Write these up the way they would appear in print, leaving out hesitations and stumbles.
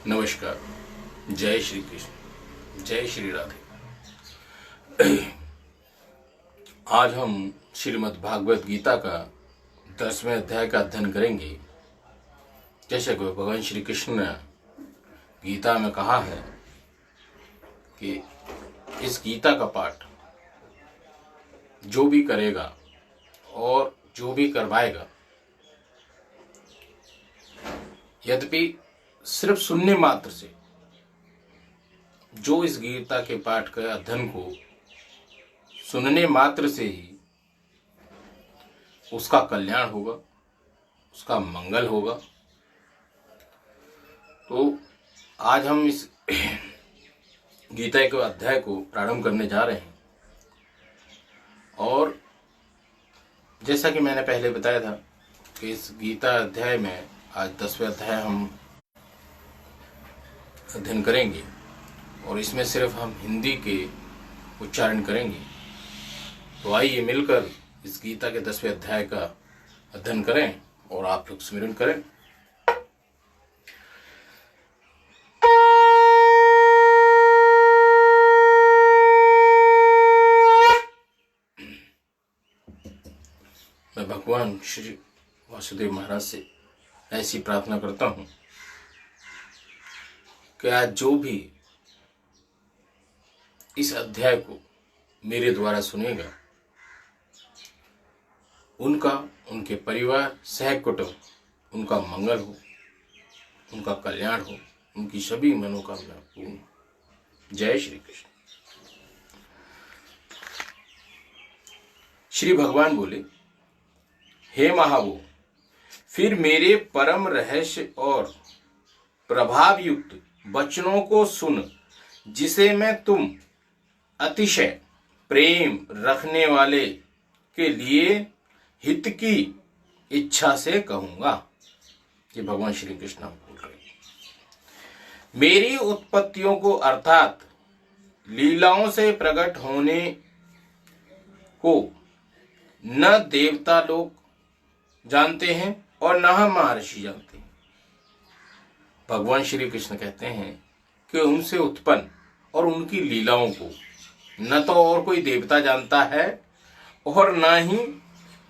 नमस्कार। जय श्री कृष्ण, जय श्री राधे। आज हम श्रीमद् भागवत गीता का 10वें अध्याय का अध्ययन करेंगे। जैसे कि भगवान श्री कृष्ण ने गीता में कहा है कि इस गीता का पाठ जो भी करेगा और जो भी करवाएगा, यद्यपि सिर्फ सुनने मात्र से जो इस गीता के पाठ के अध्ययन को सुनने मात्र से ही उसका कल्याण होगा, उसका मंगल होगा। तो आज हम इस गीता के अध्याय को प्रारंभ करने जा रहे हैं। और जैसा कि मैंने पहले बताया था कि इस गीता अध्याय में आज 10वें अध्याय हम अध्ययन करेंगे और इसमें सिर्फ हम हिंदी के उच्चारण करेंगे। तो आइए मिलकर इस गीता के 10वें अध्याय का अध्ययन करें और आप लोग स्मरण करें। मैं भगवान श्री वासुदेव महाराज से ऐसी प्रार्थना करता हूं कि आज जो भी इस अध्याय को मेरे द्वारा सुनेगा, उनका, उनके परिवार, सहकुटुंब, उनका मंगल हो, उनका कल्याण हो, उनकी सभी मनोकामना पूर्ण हो। जय श्री कृष्ण। श्री भगवान बोले, हे महावो, फिर मेरे परम रहस्य और प्रभाव युक्त वचनों को सुन, जिसे मैं तुम अतिशय प्रेम रखने वाले के लिए हित की इच्छा से कहूंगा। ये भगवान श्री कृष्ण बोल रहे हैं। मेरी उत्पत्तियों को अर्थात लीलाओं से प्रकट होने को न देवता लोग जानते हैं और न महर्षि जानते हैं। भगवान श्री कृष्ण कहते हैं कि उनसे उत्पन्न और उनकी लीलाओं को न तो और कोई देवता जानता है और न ही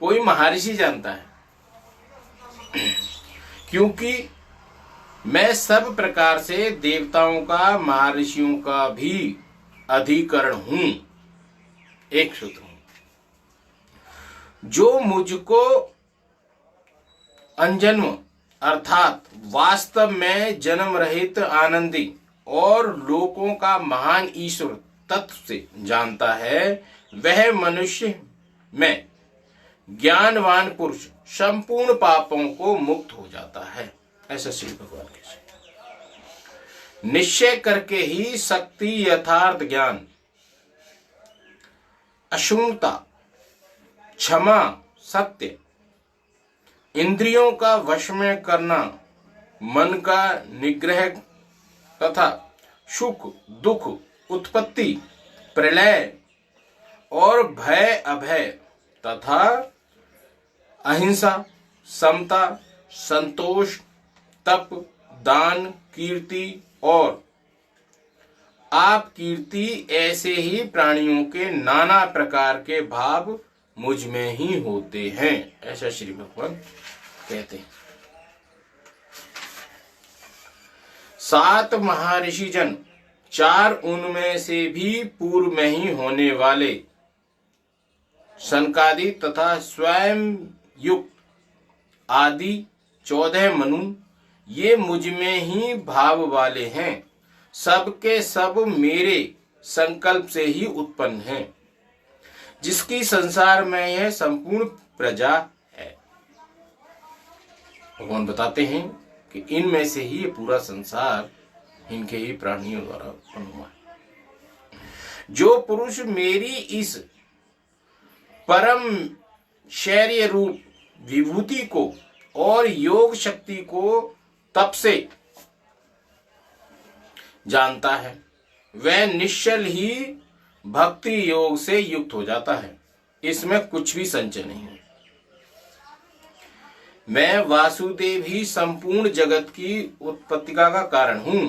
कोई महर्षि जानता है, क्योंकि मैं सब प्रकार से देवताओं का, महर्षियों का भी अधिकरण हूं। एक सूत्र हूं। जो मुझको अनजन्म अर्थात वास्तव में जन्म रहित आनंदी और लोकों का महान ईश्वर तत्व से जानता है, वह मनुष्य में ज्ञानवान पुरुष संपूर्ण पापों को मुक्त हो जाता है। ऐसा श्री भगवान के निश्चय करके ही शक्ति, यथार्थ ज्ञान, अशुद्धता, क्षमा, सत्य, इंद्रियों का वश में करना, मन का निग्रह तथा सुख दुख, उत्पत्ति, प्रलय और भय अभय तथा अहिंसा, समता, संतोष, तप, दान, कीर्ति और आप कीर्ति, ऐसे ही प्राणियों के नाना प्रकार के भाव मुझ में ही होते हैं। ऐसा श्री भगवान कहते हैं। 7 महर्षि जन, 4 उनमें से भी पूर्व में ही होने वाले सनकादि तथा स्वयं युक्त आदि 14 मनु, ये मुझ में ही भाव वाले हैं। सबके सब मेरे संकल्प से ही उत्पन्न हैं, जिसकी संसार में यह संपूर्ण प्रजा है। भगवान बताते हैं कि इनमें से ही ये पूरा संसार इनके ही प्राणियों द्वारा उत्पन्न हुआ है। जो पुरुष मेरी इस परम शौर्य रूप विभूति को और योग शक्ति को तप से जानता है, वह निश्चल ही भक्ति योग से युक्त हो जाता है। इसमें कुछ भी संचय नहीं है। मैं वासुदेव ही संपूर्ण जगत की उत्पत्तिका का कारण हूं।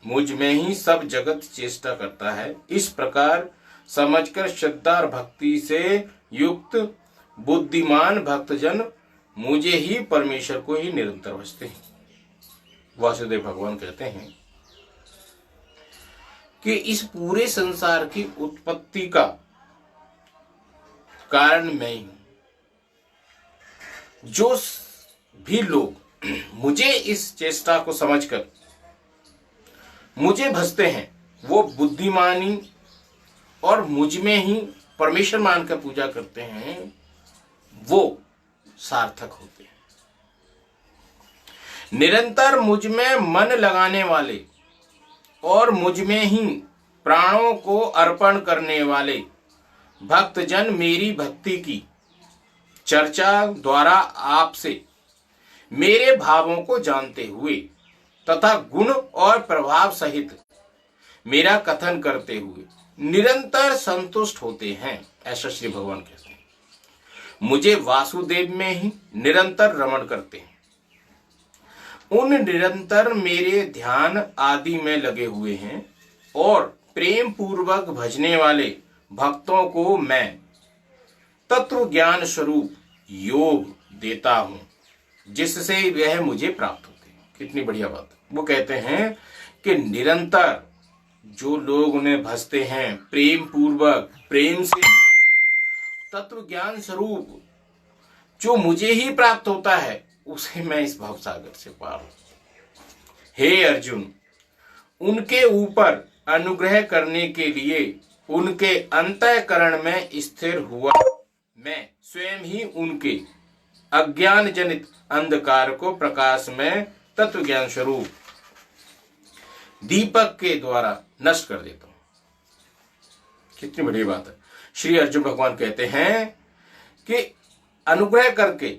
मुझ में ही सब जगत चेष्टा करता है। इस प्रकार समझकर श्रद्धा और भक्ति से युक्त बुद्धिमान भक्तजन मुझे ही, परमेश्वर को ही निरंतर भजते हैं। वासुदेव भगवान कहते हैं कि इस पूरे संसार की उत्पत्ति का कारण मैं ही हूं। जो भी लोग मुझे इस चेष्टा को समझकर मुझे भजते हैं वो बुद्धिमानी और मुझ में ही परमेश्वर मानकर पूजा करते हैं, वो सार्थक होते हैं। निरंतर मुझ में मन लगाने वाले और मुझ में ही प्राणों को अर्पण करने वाले भक्तजन मेरी भक्ति की चर्चा द्वारा आपसे मेरे भावों को जानते हुए तथा गुण और प्रभाव सहित मेरा कथन करते हुए निरंतर संतुष्ट होते हैं। ऐसा श्री भगवान कहते हैं। मुझे वासुदेव में ही निरंतर रमण करते हैं। उन निरंतर मेरे ध्यान आदि में लगे हुए हैं और प्रेम पूर्वक भजने वाले भक्तों को मैं तत्व ज्ञान स्वरूप योग देता हूं, जिससे वह मुझे प्राप्त होते हैं। कितनी बढ़िया बात। वो कहते हैं कि निरंतर जो लोग उन्हें भजते हैं प्रेम पूर्वक, प्रेम से, तत्व ज्ञान स्वरूप जो मुझे ही प्राप्त होता है, उसे मैं इस भवसागर से पार हूं। हे अर्जुन, उनके ऊपर अनुग्रह करने के लिए उनके अंतःकरण में स्थिर हुआ मैं स्वयं ही उनके अज्ञान जनित अंधकार को प्रकाश में तत्व ज्ञान स्वरूप दीपक के द्वारा नष्ट कर देता हूं। कितनी बड़ी बात है। श्री अर्जुन भगवान कहते हैं कि अनुग्रह करके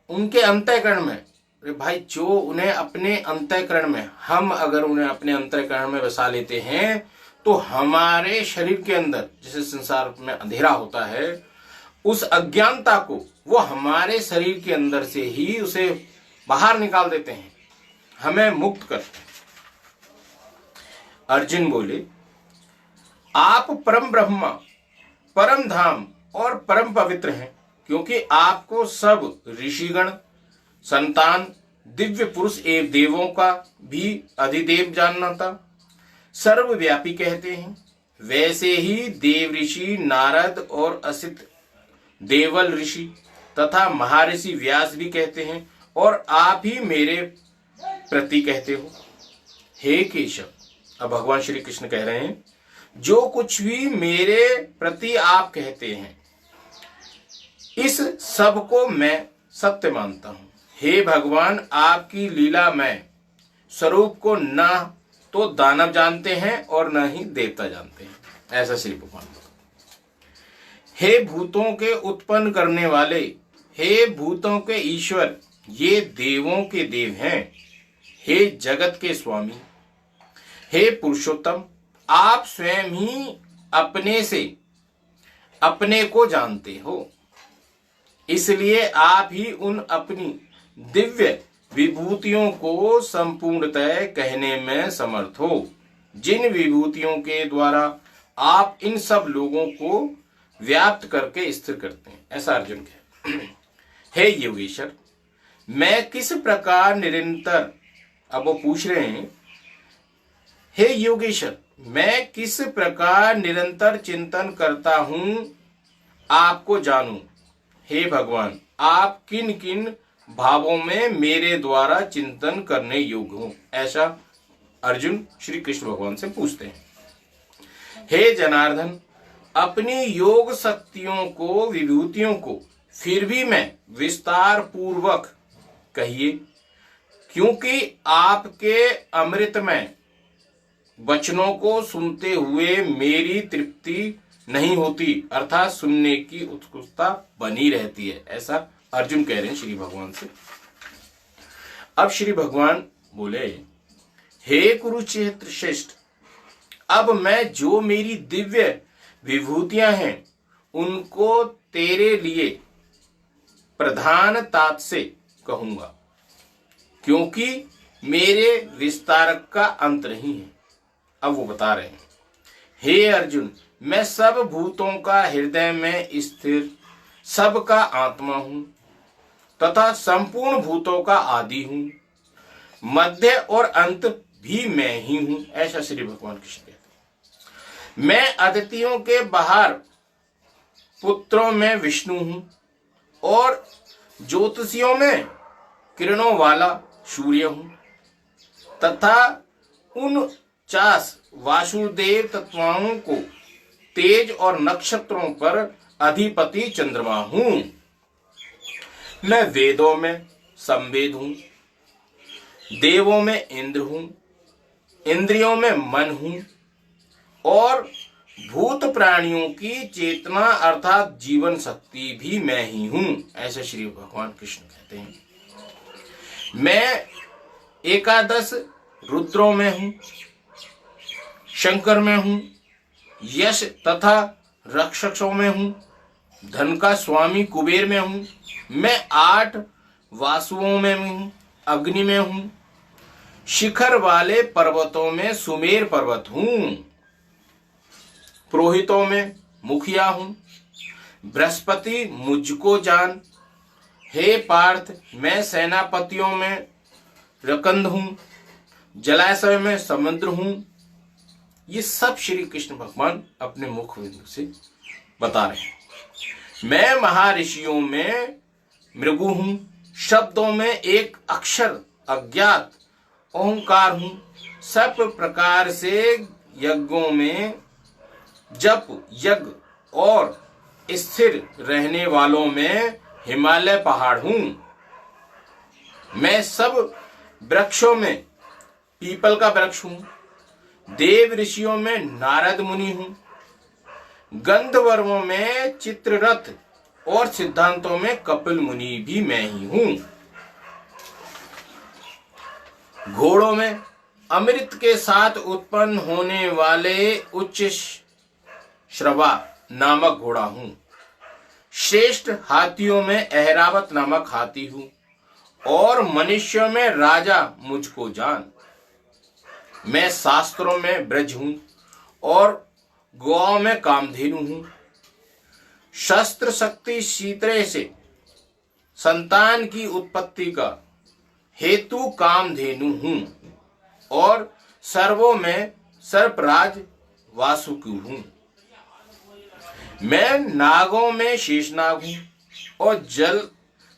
उनके अंतःकरण में, अरे भाई, जो उन्हें अपने अंतःकरण में, हम अगर उन्हें अपने अंतःकरण में बसा लेते हैं तो हमारे शरीर के अंदर जैसे संसार में अंधेरा होता है, उस अज्ञानता को वो हमारे शरीर के अंदर से ही उसे बाहर निकाल देते हैं, हमें मुक्त करते हैं। अर्जुन बोले, आप परम ब्रह्मा, परम धाम और परम पवित्र हैं, क्योंकि आपको सब ऋषिगण, संतान, दिव्य पुरुष एवं देवों का भी अधिदेव जानना था। सर्वव्यापी कहते हैं। वैसे ही देव ऋषि नारद और असित देवल ऋषि तथा महर्षि व्यास भी कहते हैं, और आप ही मेरे प्रति कहते हो। हे केशव, अब भगवान श्री कृष्ण कह रहे हैं, जो कुछ भी मेरे प्रति आप कहते हैं, इस सब को मैं सत्य मानता हूं। हे भगवान, आपकी लीला में स्वरूप को न तो दानव जानते हैं और न ही देवता जानते हैं। ऐसा श्री भगवान। हे भूतों के उत्पन्न करने वाले, हे भूतों के ईश्वर, ये देवों के देव हैं। हे जगत के स्वामी, हे पुरुषोत्तम, आप स्वयं ही अपने से अपने को जानते हो, इसलिए आप ही उन अपनी दिव्य विभूतियों को संपूर्णतः कहने में समर्थ हो, जिन विभूतियों के द्वारा आप इन सब लोगों को व्याप्त करके स्थिर करते हैं। ऐसा अर्जुन कहे। हे योगेश्वर, मैं किस प्रकार निरंतर, अब वो पूछ रहे हैं, हे योगेश्वर, मैं किस प्रकार निरंतर चिंतन करता हूं आपको जानूं। हे भगवान, आप किन किन भावों में मेरे द्वारा चिंतन करने योग्य हो। ऐसा अर्जुन श्री कृष्ण भगवान से पूछते हैं। हे जनार्दन, अपनी योग शक्तियों को, विभूतियों को फिर भी मैं विस्तार पूर्वक कहिए, क्योंकि आपके अमृतमय वचनों को सुनते हुए मेरी तृप्ति नहीं होती, अर्थात सुनने की उत्सुकता बनी रहती है। ऐसा अर्जुन कह रहे हैं श्री भगवान से। अब श्री भगवान बोले, हे कुरुक्षेत्र श्रेष्ठ, अब मैं जो मेरी दिव्य विभूतियां हैं उनको तेरे लिए प्रधानता से कहूंगा, क्योंकि मेरे विस्तारक का अंत नहीं है। अब वो बता रहे हैं, हे अर्जुन, मैं सब भूतों का हृदय में स्थिर सबका आत्मा हूं तथा संपूर्ण भूतों का आदि हूं, मध्य और अंत भी मैं ही हूं। ऐसा श्री भगवान कृष्ण कहते हैं। मैं अदितियों के बाहर पुत्रों में विष्णु हूं और ज्योतिषियों में किरणों वाला सूर्य हूं तथा 49 वासुदेव तत्वाओं को तेज और नक्षत्रों पर अधिपति चंद्रमा हूं। मैं वेदों में संवेद हूं, देवों में इंद्र हूं, इंद्रियों में मन हूं और भूत प्राणियों की चेतना अर्थात जीवन शक्ति भी मैं ही हूं। ऐसे श्री भगवान कृष्ण कहते हैं। मैं 11 रुद्रों में हूं, शंकर में हूं, यश तथा रक्षकों में हूं, धन का स्वामी कुबेर में हूं। मैं 8 वासुओं में हूं, अग्नि में हूं, शिखर वाले पर्वतों में सुमेर पर्वत हूं, पुरोहितों में मुखिया हूं, बृहस्पति मुझको जान। हे पार्थ, मैं सेनापतियों में रकंद हूं, जलाशय में समुद्र हूं। ये सब श्री कृष्ण भगवान अपने मुख बिंदु से बता रहे हैं। मैं महर्षियों में मृगु हूं, शब्दों में एक अक्षर अज्ञात ओंकार हूं, सब प्रकार से यज्ञों में जप यज्ञ और स्थिर रहने वालों में हिमालय पहाड़ हूं। मैं सब वृक्षों में पीपल का वृक्ष हूं, देव ऋषियों में नारद मुनि हूं, गंधर्वों में चित्ररथ और सिद्धांतों में कपिल मुनि भी मैं ही हूं। घोड़ों में अमृत के साथ उत्पन्न होने वाले उच्च श्रवा नामक घोड़ा हूं, श्रेष्ठ हाथियों में ऐरावत नामक हाथी हूं और मनुष्यों में राजा मुझको जान। मैं शास्त्रों में ब्रज हूं और गौओं में कामधेनु हूं, शस्त्र शक्ति शीतरे से संतान की उत्पत्ति का हेतु कामधेनु हूं और सर्वों में सर्पराज वासुकी हूं। मैं नागों में शेषनाग हूं और जल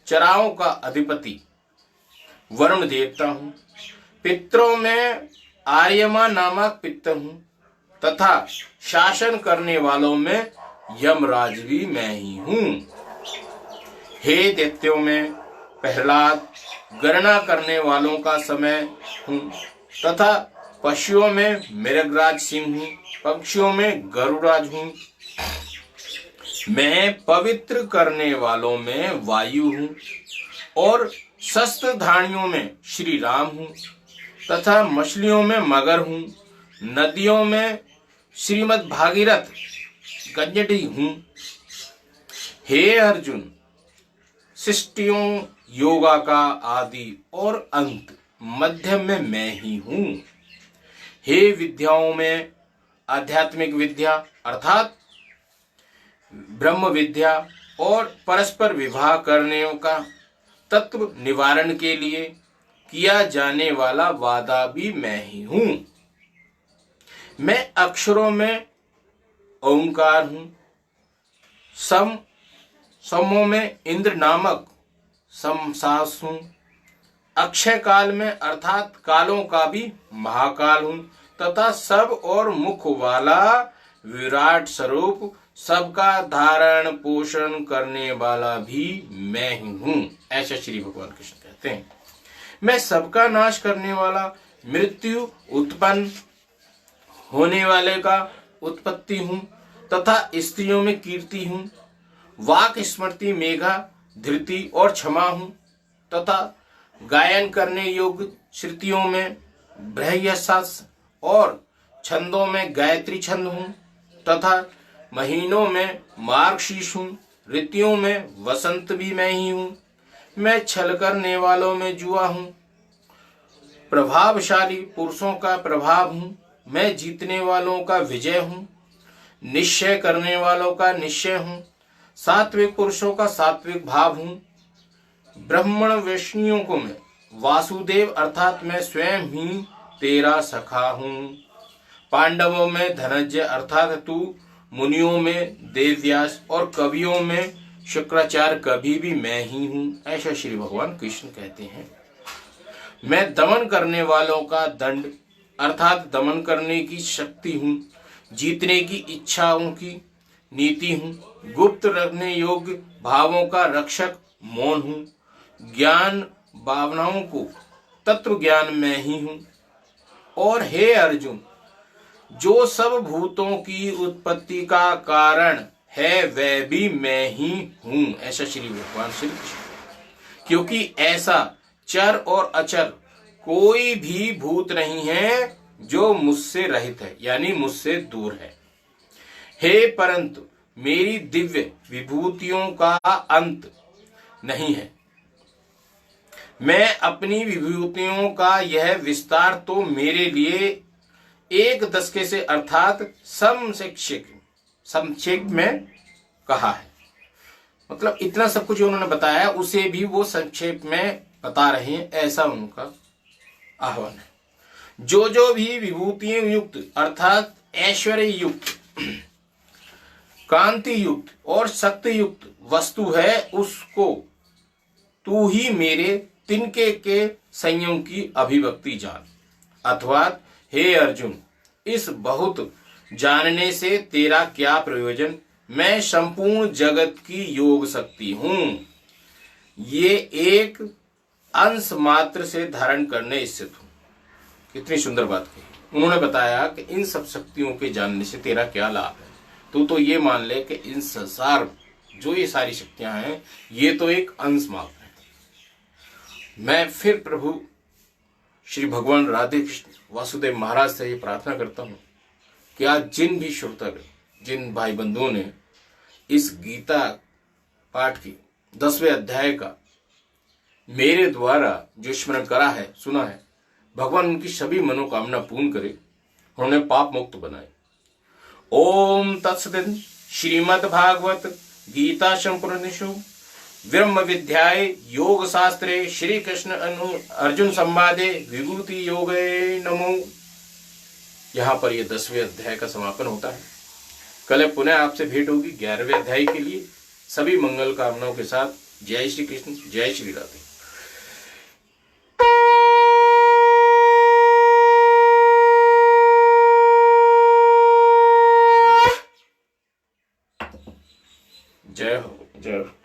चराओं का अधिपति वरुण देवता हूं, पितरों में आर्यमा नामक पितर हूं तथा शासन करने वालों में यमराज भी मैं ही हूं। हे दैत्यों में प्रहलाद गणना करने वालों का समय हूं तथा पशुओं में मृगराज सिंह हूं, पक्षियों में गरुड़राज हूं। मैं पवित्र करने वालों में वायु हूं और शस्त्रधारियों में श्री राम हूं तथा मछलियों में मगर हूं, नदियों में श्रीमद् भागीरथ गंजटी हूं। हे अर्जुन, सृष्टियों योगा का आदि और अंत मध्य में मैं ही हूं। हे विद्याओं में आध्यात्मिक विद्या अर्थात ब्रह्म विद्या और परस्पर विवाह करने का तत्व निवारण के लिए किया जाने वाला वादा भी मैं ही हूं। मैं अक्षरों में ओंकार हूं, समों में इंद्र नामक समसास हूं, अक्षय काल में अर्थात कालों का भी महाकाल हूं तथा सब और मुख वाला विराट स्वरूप सबका धारण पोषण करने वाला भी मैं ही हूं। ऐसा श्री भगवान कृष्ण कहते हैं। मैं सबका नाश करने वाला, मृत्यु उत्पन्न होने वाले का उत्पत्ति हूं तथा स्त्रियों में कीर्ति हूं, वाक स्मृति मेघा धृति और क्षमा हूं तथा गायन करने योग्य श्रुतियों में बृहयशास और छंदों में गायत्री छंद हूं तथा महीनों में मार्गशीर्ष हूं, ऋतुओं में वसंत भी मैं ही हूं। मैं छल करने वालों में जुआ हूं, प्रभावशाली पुरुषों का प्रभाव हूं। मैं जीतने वालों का विजय हूं, निश्चय करने वालों का निश्चय हूं, सात्विक पुरुषों का सात्विक भाव हूं। ब्राह्मण वैष्णियों को मैं वासुदेव अर्थात मैं स्वयं ही तेरा सखा हूं। पांडवों में धनंजय अर्थात तू, मुनियों में देवव्यास और कवियों में शुक्राचार्य कभी भी मैं ही हूं। ऐसा श्री भगवान कृष्ण कहते हैं। मैं दमन करने वालों का दंड अर्थात दमन करने की शक्ति हूं, जीतने की इच्छाओं की नीति हूं, गुप्त रखने योग्य भावों का रक्षक मौन हूं, ज्ञान भावनाओं को तत्व ज्ञान में ही हूं। और हे अर्जुन, जो सब भूतों की उत्पत्ति का कारण है वह भी मैं ही हूं। ऐसा श्री भगवान श्री कृष्ण। क्योंकि ऐसा चर और अचर कोई भी भूत नहीं है जो मुझसे रहित है, यानी मुझसे दूर है। हे परंतु मेरी दिव्य विभूतियों का अंत नहीं है। मैं अपनी विभूतियों का यह विस्तार तो मेरे लिए एक दशके से अर्थात संक्षेप में कहा है। मतलब इतना सब कुछ जो उन्होंने बताया उसे भी वो संक्षेप में बता रहे हैं, ऐसा उनका आह्वान है। जो जो भी विभूतियों युक्त अर्थात ऐश्वर्य युक्त, कांति युक्त और शक्ति युक्त वस्तु है, उसको तू ही मेरे तिनके के संयम की अभिव्यक्ति जान। अथवा हे अर्जुन, इस बहुत जानने से तेरा क्या प्रयोजन? मैं संपूर्ण जगत की योग शक्ति हूं, ये एक अंश मात्र से धारण करने स्थित हूं। कितनी सुंदर बात कही। उन्होंने बताया कि इन सब शक्तियों के जानने से तेरा क्या लाभ है। तू तो ये मान ले कि इन संसार जो ये सारी शक्तियां हैं ये तो एक अंश मात्र है। मैं फिर प्रभु श्री भगवान राधे कृष्ण वासुदेव महाराज से ये प्रार्थना करता हूं कि आज जिन भी श्रोतागण, जिन भाई बंधुओं ने इस गीता पाठ की 10वें अध्याय का मेरे द्वारा जो स्मरण करा है, सुना है, भगवान उनकी सभी मनोकामना पूर्ण करे, उन्होंने पाप मुक्त बनाए। ओम तत्सदिन श्रीमद् भागवत गीता संपूर्णेषु ब्रह्म विद्याय योग शास्त्रे श्री कृष्ण अर्जुन संवादे विभूति योगे नमो। यहाँ पर ये 10वें अध्याय का समापन होता है। कल पुनः आपसे भेंट होगी 11वें अध्याय के लिए। सभी मंगल कामनाओं के साथ जय श्री कृष्ण, जय श्री राधे। जय हो, जय हो।